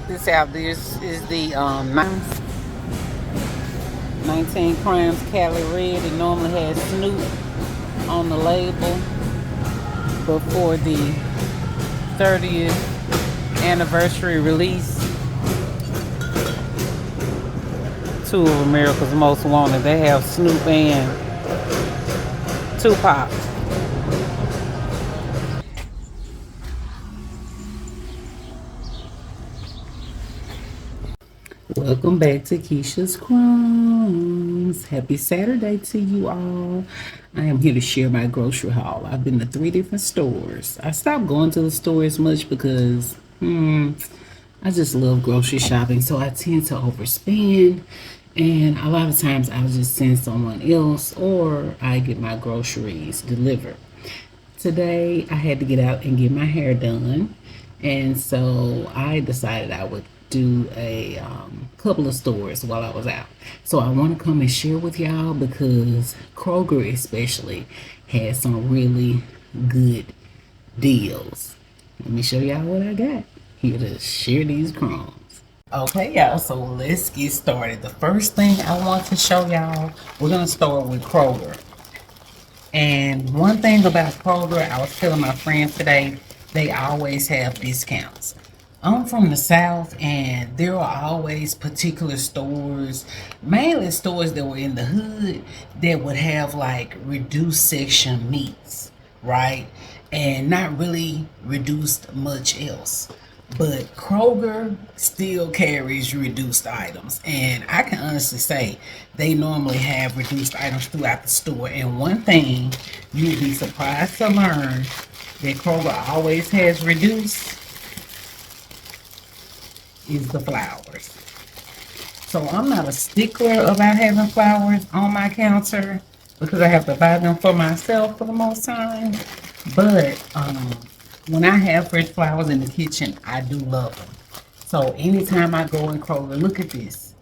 this out. This is the 19 Crumbs Cali Red. It normally has Snoop on the label, but for the 30th anniversary release, two of America's Most Wanted, they have Snoop and Tupac. Welcome back to Kisha's Crumbs. Happy Saturday to you all. I am here to share my grocery haul. I've been to 3 different stores. I stopped going to the store as much because I just love grocery shopping, so I tend to overspend. And a lot of times I'll just send someone else or I get my groceries delivered. Today I had to get out and get my hair done, and so I decided I would do a couple of stores while I was out. So I want to come and share with y'all because Kroger especially has some really good deals. Let me show y'all what I got here to share these crumbs. Okay, y'all, so let's get started. The first thing I want to show y'all, we're gonna start with Kroger. And one thing about Kroger, I was telling my friends today, they always have discounts. I'm from the South, and there are always particular stores, mainly stores that were in the hood, that would have like reduced section meats, right? And not really reduced much else. But Kroger still carries reduced items, and I can honestly say they normally have reduced items throughout the store. And one thing you'd be surprised to learn that Kroger always has reduced is the flowers. So I'm not a stickler about having flowers on my counter because I have to buy them for myself for the most time. But when I have fresh flowers in the kitchen, I do love them. So anytime I go in Kroger, look at this.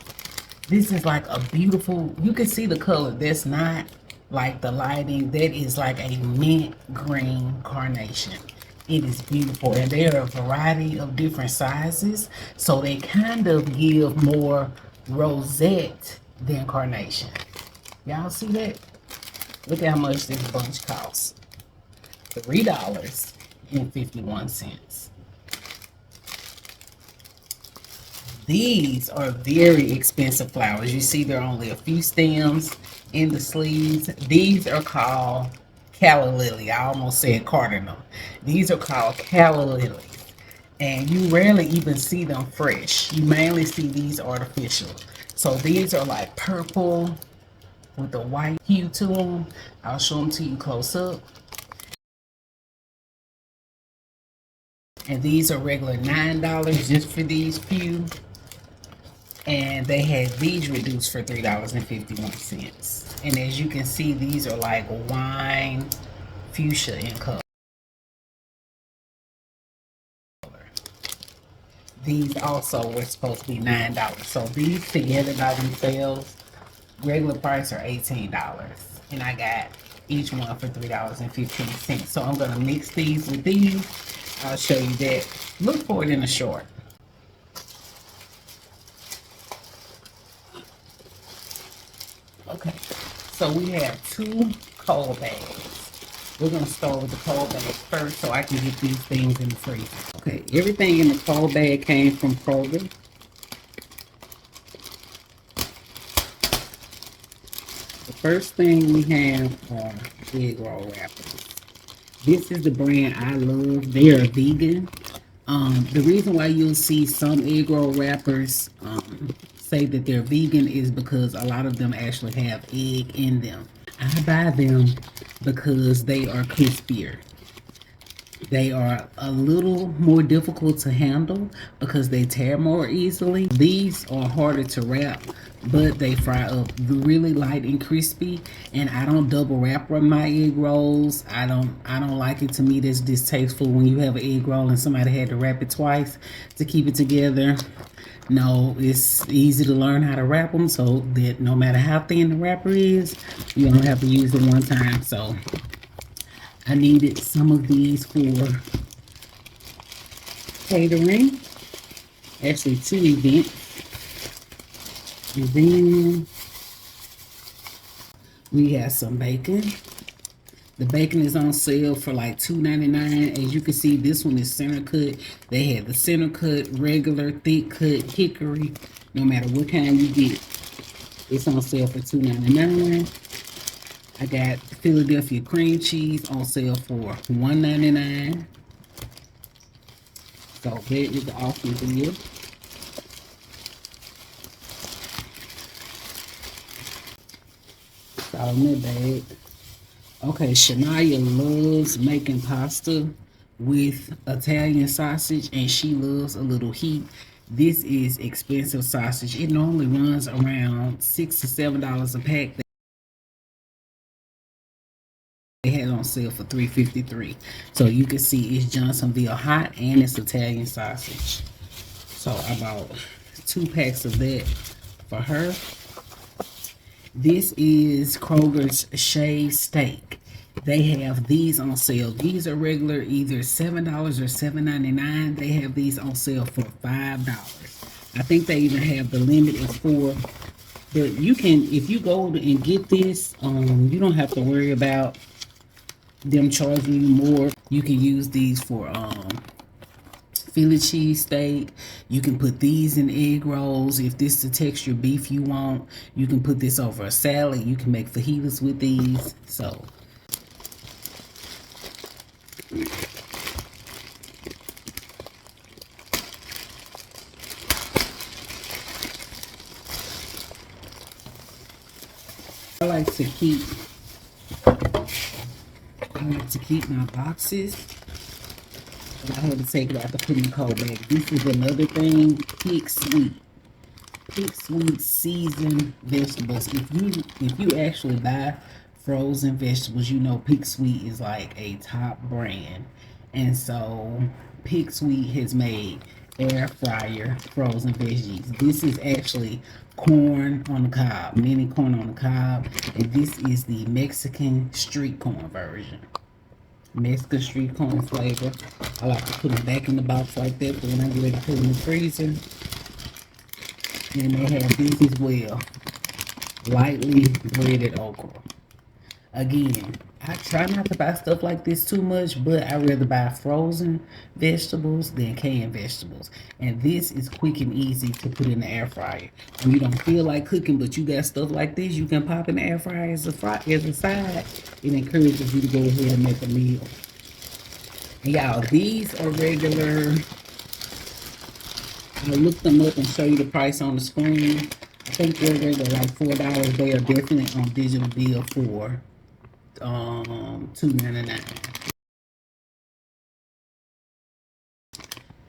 This is like a beautiful, you can see the color. That's not like the lighting. That is like a mint green carnation. It is beautiful, and there are a variety of different sizes, so they kind of give more rosette than carnation. Y'all see that? Look at how much this bunch costs. $3.51. These are very expensive flowers. You see there are only a few stems in the sleeves. These are called calla lily. I almost said cardinal. These are called calla lilies, and you rarely even see them fresh. You mainly see these artificial. So these are like purple with a white hue to them. I'll show them to you close up. And these are regular $9 just for these few. And they had these reduced for $3.51. And as you can see, these are like wine fuchsia in color. These also were supposed to be $9. So these together by themselves, regular price are $18. And I got each one for $3.15. So I'm gonna mix these with these. I'll show you that. Look for it in a short. Okay, so we have 2 cold bags. We're gonna start with the cold bag first so I can get these things in the freezer. Okay, everything in the cold bag came from Kroger. The first thing we have are egg roll wrappers. This is the brand I love. They are vegan. The reason why you'll see some egg roll wrappers say that they're vegan is because a lot of them actually have egg in them. I buy them because they are crispier. They are a little more difficult to handle because they tear more easily. These are harder to wrap, but they fry up really light and crispy. And I don't double wrap my egg rolls. I don't like it. To me, that's distasteful when you have an egg roll and somebody had to wrap it twice to keep it together. No, it's easy to learn how to wrap them so that no matter how thin the wrapper is, you don't have to use it one time. So I needed some of these for catering. Actually, 2 events. And then we have some bacon. The bacon is on sale for like $2.99. As you can see, this one is center cut. They had the center cut, regular, thick cut, hickory. No matter what kind you get, it's on sale for $2.99. I got Philadelphia cream cheese on sale for $1.99. So that is an awesome deal. It's all in that bag. Okay, Shania loves making pasta with Italian sausage, and she loves a little heat. This is expensive sausage. It normally runs around $6 to $7 a pack. They had it on sale for $3.53. So you can see it's Johnsonville hot and it's Italian sausage. So I bought 2 packs of that for her. This is Kroger's shaved steak. They have these on sale. These are regular either $7 or $7.99. They have these on sale for $5. I think they even have the limit is 4. But you can, if you go and get this, you don't have to worry about them charging you more. You can use these for Philly cheese steak. You can put these in egg rolls. If this is the texture beef you want, you can put this over a salad. You can make fajitas with these. So I like to keep my boxes. I had to take it out to put in cold bag. This is another thing. Pick sweet seasoned vegetables. If you actually buy frozen vegetables, you know Pick Sweet is like a top brand. And so Pick Sweet has made air fryer frozen veggies. This is actually corn on the cob, mini corn on the cob, and this is the Mexican street corn version. Mexican street corn flavor. I like to put them back in the box like that, but when I get ready to put them in the freezer. And they have these as well. Lightly breaded okra. Again, I try not to buy stuff like this too much, but I rather buy frozen vegetables than canned vegetables. And this is quick and easy to put in the air fryer. When you don't feel like cooking, but you got stuff like this, you can pop in the air fryer as a side. It encourages you to go ahead and make a meal. And y'all, these are regular. I'll look them up and show you the price on the screen. I think they're regular like $4. They are definitely on digital bill for $2.99.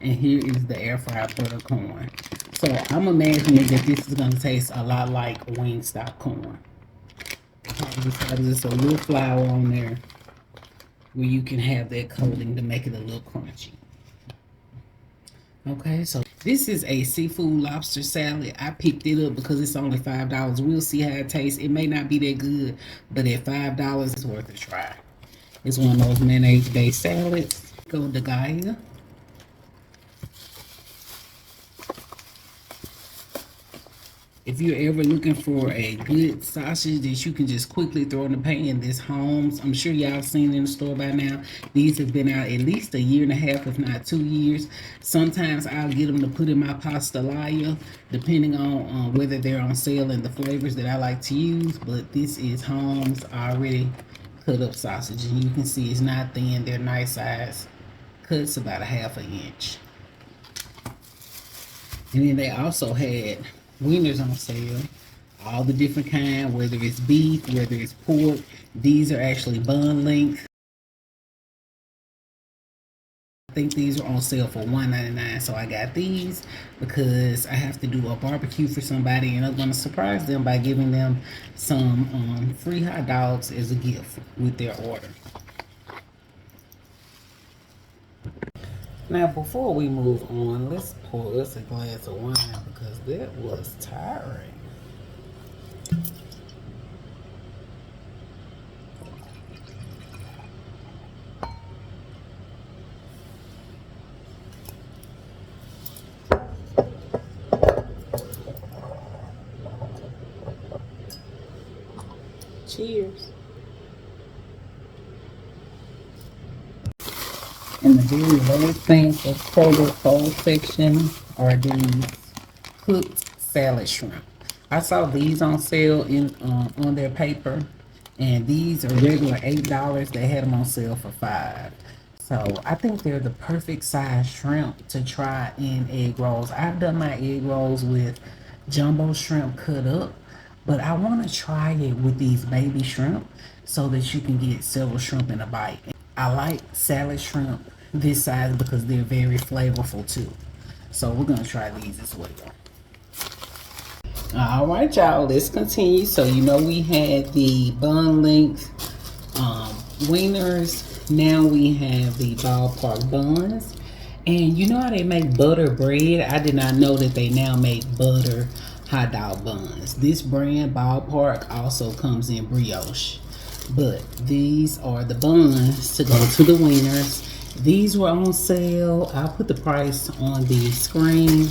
And here is the air fried butter corn. So I'm imagining that this is gonna taste a lot like Wingstop corn. There's a little flour on there where you can have that coating to make it a little crunchy. Okay, so this is a seafood lobster salad. I picked it up because it's only $5. We'll see how it tastes. It may not be that good, but at $5, it's worth a try. It's one of those mayonnaise-based salads. Go to Gaia. If you're ever looking for a good sausage that you can just quickly throw in the pan, this Holmes, I'm sure y'all seen it in the store by now. These have been out at least a year and a half, if not 2 years. Sometimes I'll get them to put in my pastelaya, depending on whether they're on sale and the flavors that I like to use. But this is Holmes already cut up sausage, and you can see it's not thin. They're nice size cuts, about a ½ inch. And then they also had wieners on sale, all the different kind, whether it's beef, whether it's pork. These are actually bun length. I think these are on sale for $1.99, so I got these because I have to do a barbecue for somebody, and I'm going to surprise them by giving them some free hot dogs as a gift with their order. Now, before we move on, let's pour us a glass of wine because that was tiring. Cheers. In the very last thing for produce whole section are these cooked salad shrimp. I saw these on sale in on their paper, and these are regular $8. They had them on sale for 5. So I think they're the perfect size shrimp to try in egg rolls. I've done my egg rolls with jumbo shrimp cut up, but I want to try it with these baby shrimp so that you can get several shrimp in a bite. I like salad shrimp this size because they're very flavorful too. So we're gonna try these as well. All right, y'all, let's continue. So you know we had the bun length wieners. Now we have the ballpark buns. And you know how they make butter bread? I did not know that they now make butter hot dog buns. This brand, Ballpark, also comes in brioche. But these are the buns to go to the wieners. These were on sale. I'll put the price on the screen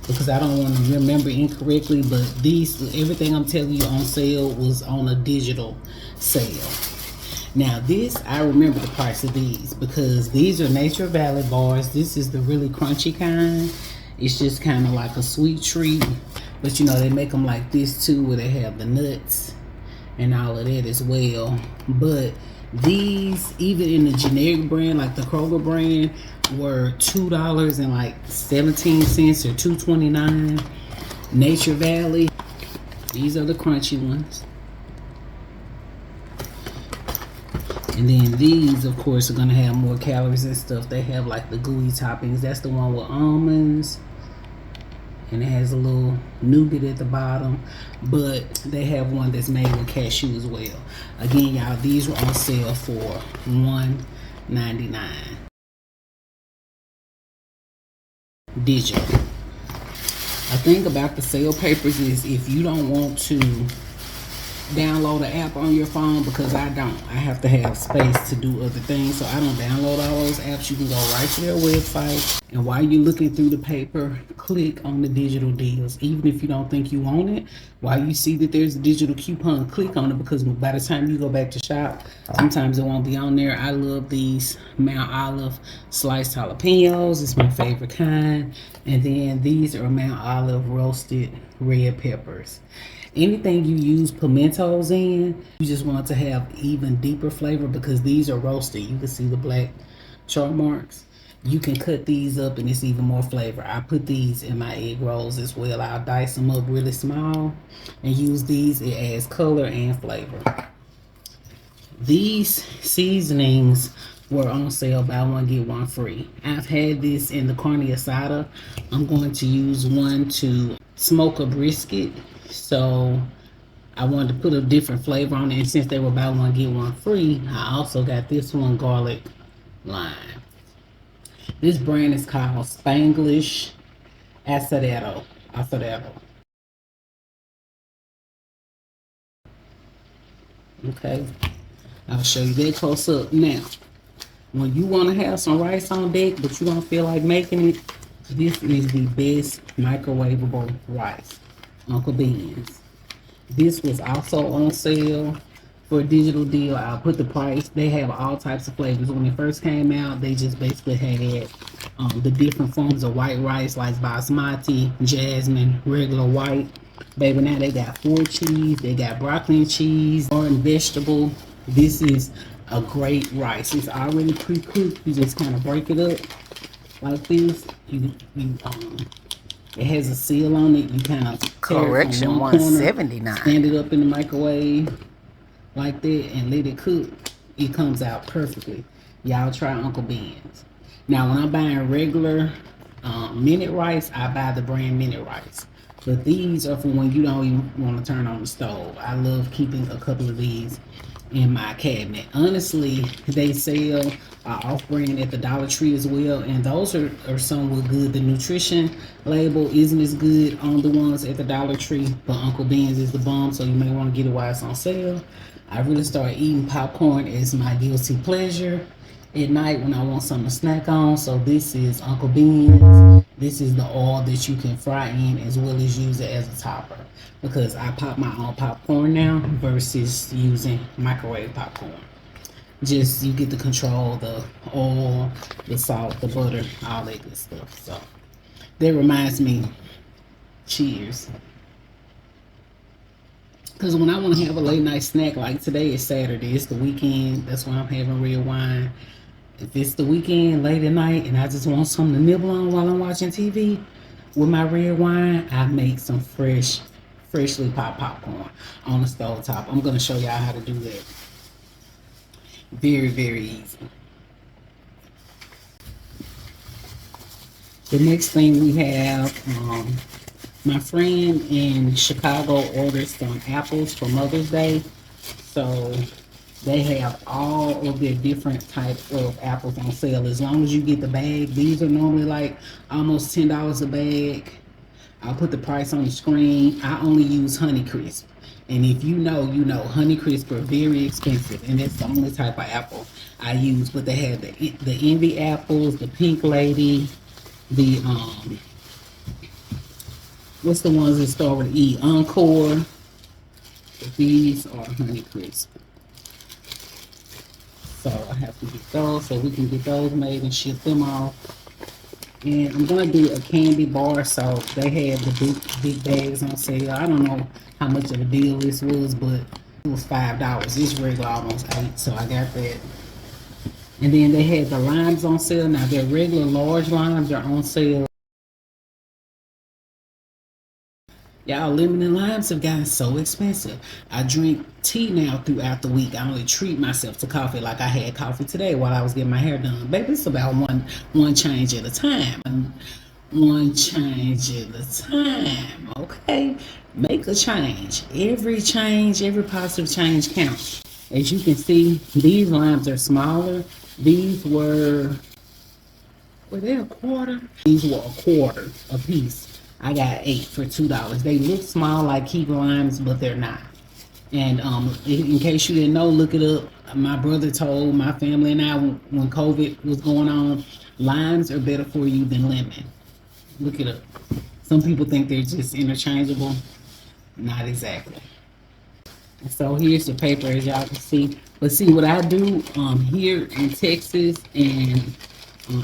because I don't want to remember incorrectly, but these, everything I'm telling you on sale was on a digital sale. Now this, I remember the price of these because these are Nature Valley bars. This is the really crunchy kind. It's just kind of like a sweet treat, but you know they make them like this too, where they have the nuts and all of that as well. But these, even in the generic brand like the Kroger brand, were $2.17 or $2.29. Nature Valley, these are the crunchy ones. And then these, of course, are gonna have more calories and stuff. They have like the gooey toppings. That's the one with almonds, and it has a little nougat at the bottom. But they have one that's made with cashew as well. Again, y'all, these were on sale for $1.99. Digital. I think about the sale papers is if you don't want to download an app on your phone, because I don't. I have to have space to do other things, so I don't download all those apps. You can go right to their website, and while you're looking through the paper, click on the digital deals. Even if you don't think you want it, while you see that there's a digital coupon, click on it, because by the time you go back to shop, sometimes it won't be on there. I love these Mount Olive sliced jalapenos. It's my favorite kind. And then these are Mount Olive roasted red peppers. Anything you use pimentos in, you just want to have even deeper flavor because these are roasted. You can see the black char marks. You can cut these up and it's even more flavor. I put these in my egg rolls as well. I'll dice them up really small and use these. It adds color and flavor. These seasonings were on sale, buy one get one free. I've had this in the carne asada. I'm going to use one to smoke a brisket, so I wanted to put a different flavor on it, and since they were buy one get one free, I also got this one, garlic lime. This brand is called Spanglish Asadero. Okay, I'll show you that close up. Now, when you want to have some rice on deck, but you don't feel like making it, this is the best microwavable rice, Uncle Ben's. This was also on sale for a digital deal. I'll put the price. They have all types of flavors. When it first came out, they just basically had the different forms of white rice, like basmati, jasmine, regular white. Baby, now they got 4 cheese. They got broccoli and cheese, orange vegetable. This is a great rice. It's already pre-cooked. You just kind of break it up like this. It has a seal on it. You kind of tear it from one corner, stand it up in the microwave like that, and let it cook. It comes out perfectly. Y'all try Uncle Ben's. Now, when I'm buying regular minute rice, I buy the brand minute rice. But these are for when you don't even want to turn on the stove. I love keeping a couple of these in my cabinet. Honestly, they sell off-brand at the Dollar Tree as well, and those are somewhat good. The nutrition label isn't as good on the ones at the Dollar Tree, but Uncle Ben's is the bomb, so you may want to get it while it's on sale. I really started eating popcorn as my guilty pleasure, at night when I want something to snack on. So this is Uncle Ben's. This is the oil that you can fry in as well as use it as a topper, because I pop my own popcorn now versus using microwave popcorn. Just you get to control the oil, the salt, the butter, all that good stuff. So that reminds me, cheers. Because when I want to have a late night snack, like today is Saturday, it's the weekend, that's why I'm having red wine. If it's the weekend, late at night, and I just want something to nibble on while I'm watching TV with my red wine, I make some freshly popped popcorn on the stove top. I'm going to show y'all how to do that. Very, very easy. The next thing we have, my friend in Chicago ordered some apples for Mother's Day. So they have all of their different types of apples on sale. As long as you get the bag, these are normally like almost $10 a bag. I'll put the price on the screen. I only use Honeycrisp. And if you know, you know, Honeycrisp are very expensive, and that's the only type of apple I use. But they have the Envy apples, the Pink Lady, the what's the ones that start with E? Encore. These are Honeycrisp. So I have to get those so we can get those made and ship them off. And I'm gonna do a candy bar. So they had the big bags on sale. I don't know how much of a deal this was, but it was $5. This regular almost $8, so I got that. And then they had the limes on sale. Now their regular large limes are on sale. Y'all, lemon and limes have gotten so expensive. I drink tea now throughout the week. I only treat myself to coffee, like I had coffee today while I was getting my hair done. Baby, it's about one change at a time. One change at a time, okay? Make a change. Every change, every positive change counts. As you can see, these limes are smaller. These were they a quarter? These were a quarter a piece. I got 8 for $2. They look small like key limes, but they're not. And in case you didn't know, look it up. My brother told my family and I when COVID was going on, limes are better for you than lemon. Look it up. Some people think they're just interchangeable. Not exactly. So here's the paper, as y'all can see. But see what I do here in Texas, and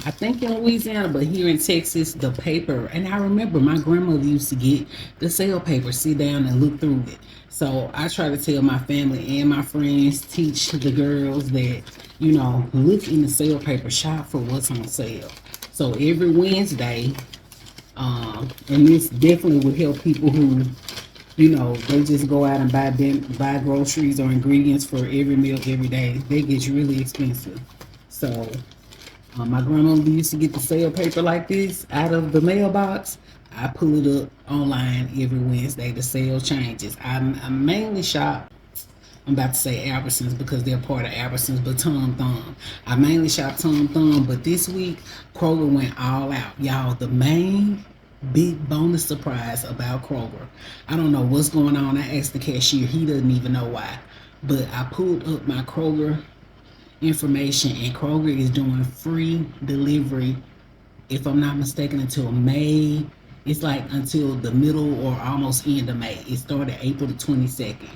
I think in Louisiana, but here in Texas, the paper, and I remember my grandmother used to get the sale paper, sit down and look through it. So I try to tell my family and my friends, teach the girls that, you know, look in the sale paper, shop for what's on sale. So every Wednesday, and this definitely would help people who, you know, they just go out and buy groceries or ingredients for every meal every day. They get really expensive. So my grandmother used to get the sale paper like this out of the mailbox. I pull it up online every Wednesday. The sale changes. I mainly shop, I'm about to say Albertsons because they're part of Albertsons, but Tom Thumb. I mainly shop Tom Thumb, but this week Kroger went all out. Y'all, the main big bonus surprise about Kroger. I don't know what's going on. I asked the cashier. He doesn't even know why. But I pulled up my Kroger information, and Kroger is doing free delivery, if I'm not mistaken, until May. It's like until the middle or almost end of May. It started April the 22nd.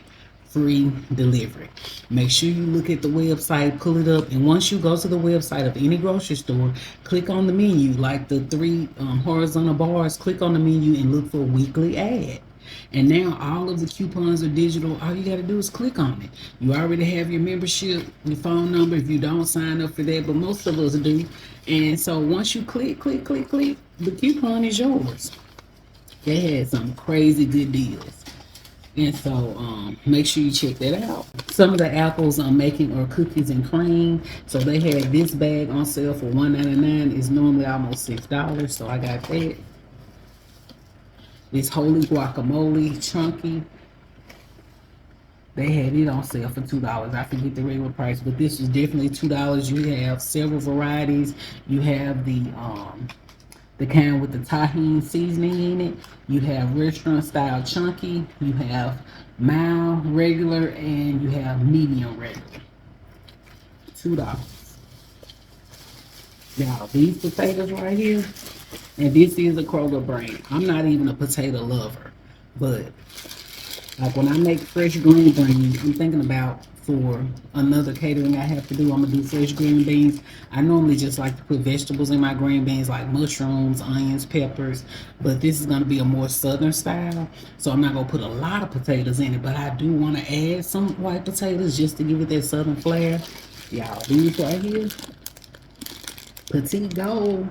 Free delivery. Make sure you look at the website, pull it up, and once you go to the website of any grocery store, click on the menu, like the 3 horizontal bars, click on the menu and look for weekly ad. And now all of the coupons are digital. All you got to do is click on it. You already have your membership, your phone number if you don't sign up for that, but most of us do. And so once you click, the coupon is yours. They had some crazy good deals. And so make sure you check that out. Some of the apples I'm making are cookies and cream. So they had this bag on sale for $1.99. It's normally almost $6. So I got that. This holy guacamole chunky. They had it on sale for $2. I forget the regular price, but this is definitely $2. You have several varieties. You have the kind with the tahini seasoning in it. You have restaurant style chunky. You have mild regular, and you have medium regular. $2. Y'all, these potatoes right here, and this is a Kroger brand. I'm not even a potato lover, but like when I make fresh green beans, I'm thinking about for another catering I have to do, I'm gonna do fresh green beans. I normally just like to put vegetables in my green beans like mushrooms, onions, peppers, but this is gonna be a more southern style. So I'm not gonna put a lot of potatoes in it, but I do wanna add some white potatoes just to give it that southern flair. Y'all, these right here, Petite Gold.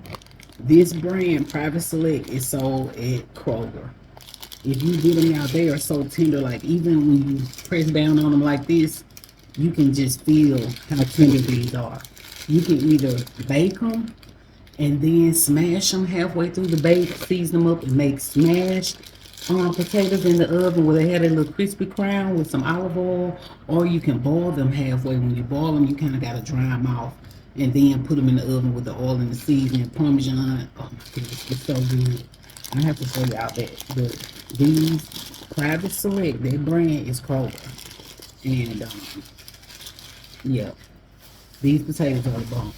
This brand, Private Select, is sold at Kroger. If you get them out, they are so tender. Like even when you press down on them like this, you can just feel how tender these are. You can either bake them and then smash them halfway through the bake, season them up and make smashed potatoes in the oven where they had a little crispy crown with some olive oil, or you can boil them halfway. When you boil them, you kind of got to dry them off and then put them in the oven with the oil and the seasoning, Parmesan. Oh my goodness, it's so good. I have to show y'all that. But these Private Select, their brand is Kroger. And yeah, these potatoes are the bomb.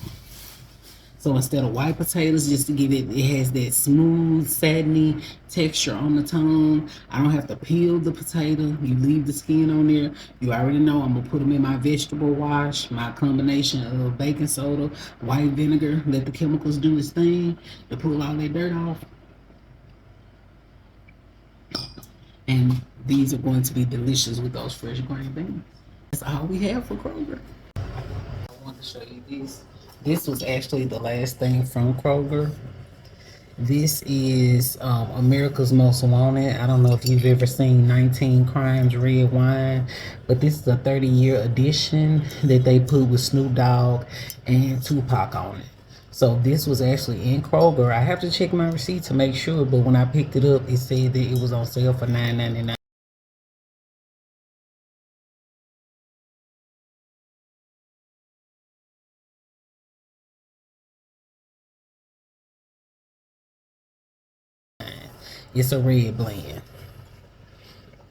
So instead of white potatoes, just to give it, it has that smooth, satiny texture on the tongue. I don't have to peel the potato. You leave the skin on there. You already know I'm gonna put them in my vegetable wash, my combination of baking soda, white vinegar, let the chemicals do its thing to pull all that dirt off. And these are going to be delicious with those fresh green beans. That's all we have for Kroger. I want to show you this. This was actually the last thing from Kroger. This is America's Most Wanted. I don't know if you've ever seen 19 Crimes Red Wine, but this is a 30-year edition that they put with Snoop Dogg and Tupac on it. So this was actually in Kroger. I have to check my receipt to make sure, but when I picked it up, it said that it was on sale for $9.99. It's a red blend.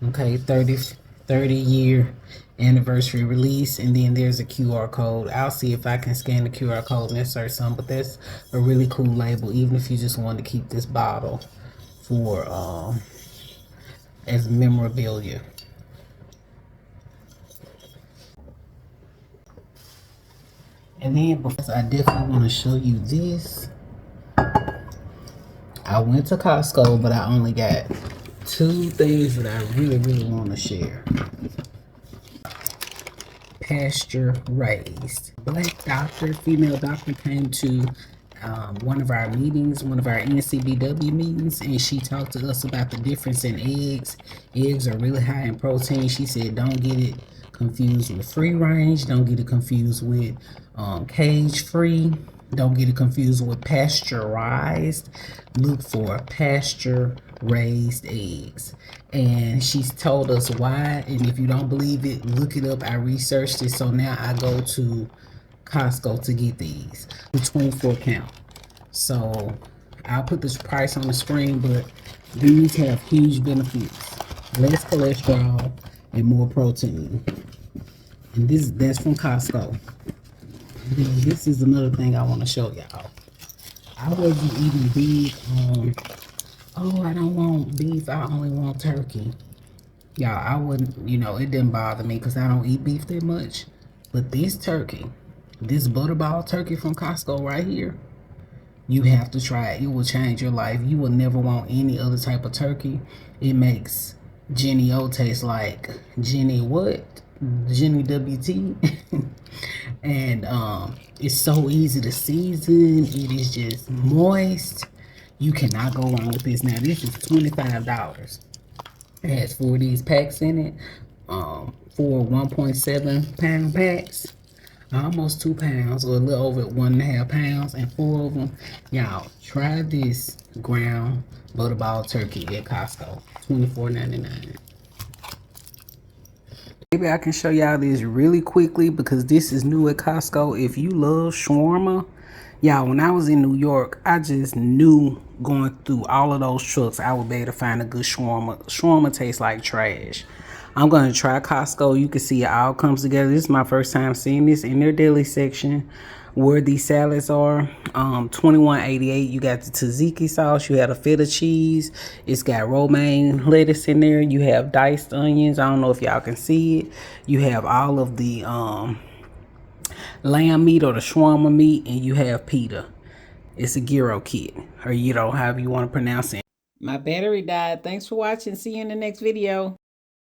Okay, 30-year anniversary release, and then there's a QR code. I'll see if I can scan the QR code and insert some, but that's a really cool label, even if you just want to keep this bottle for as memorabilia. And then before I definitely want to show you this. I went to Costco, but I only got two things that I really want to share. Pasture raised. Black doctor, female doctor came to one of our meetings, one of our NCBW meetings, and she talked to us about the difference in eggs. Eggs are really high in protein. She said don't get it confused with free range, don't get it confused with cage free, don't get it confused with pasteurized. Look for pasture raised eggs. And she's told us why. And if you don't believe it, look it up. I researched it. So now I go to Costco to get these. The 24 count. So I'll put this price on the screen, but these have huge benefits. Less cholesterol and more protein. And that's from Costco. This is another thing I want to show y'all. I wasn't eating beef on, oh, I don't want beef, I only want turkey. Y'all, I wouldn't, it didn't bother me because I don't eat beef that much. But this turkey, this butterball turkey from Costco right here, you have to try it. It will change your life. You will never want any other type of turkey. It makes Jenny O taste like Jenny what? Jenny WT. And it's so easy to season. It is just moist. You cannot go wrong with this. Now this is $25. It has 4 of these packs in it. 4 1.7 pound packs. Almost 2 pounds, or a little over 1.5 pounds, and 4 of them. Y'all, try this ground butterball turkey at Costco. $24.99. Maybe I can show y'all this really quickly because this is new at Costco. If you love shawarma, y'all, when I was in New York, I just knew going through all of those trucks, I would be able to find a good shawarma. Shawarma tastes like trash. I'm going to try Costco. You can see it all comes together. This is my first time seeing this in their deli section. where these salads are. 21.88. You got the tzatziki sauce. You have a feta cheese. It's got romaine lettuce in there. You have diced onions. I don't know if y'all can see it. You have all of the lamb meat or the shawarma meat, and you have pita. It's a gyro kit, or however you want to pronounce it. My battery died. Thanks for watching. See you in the next video.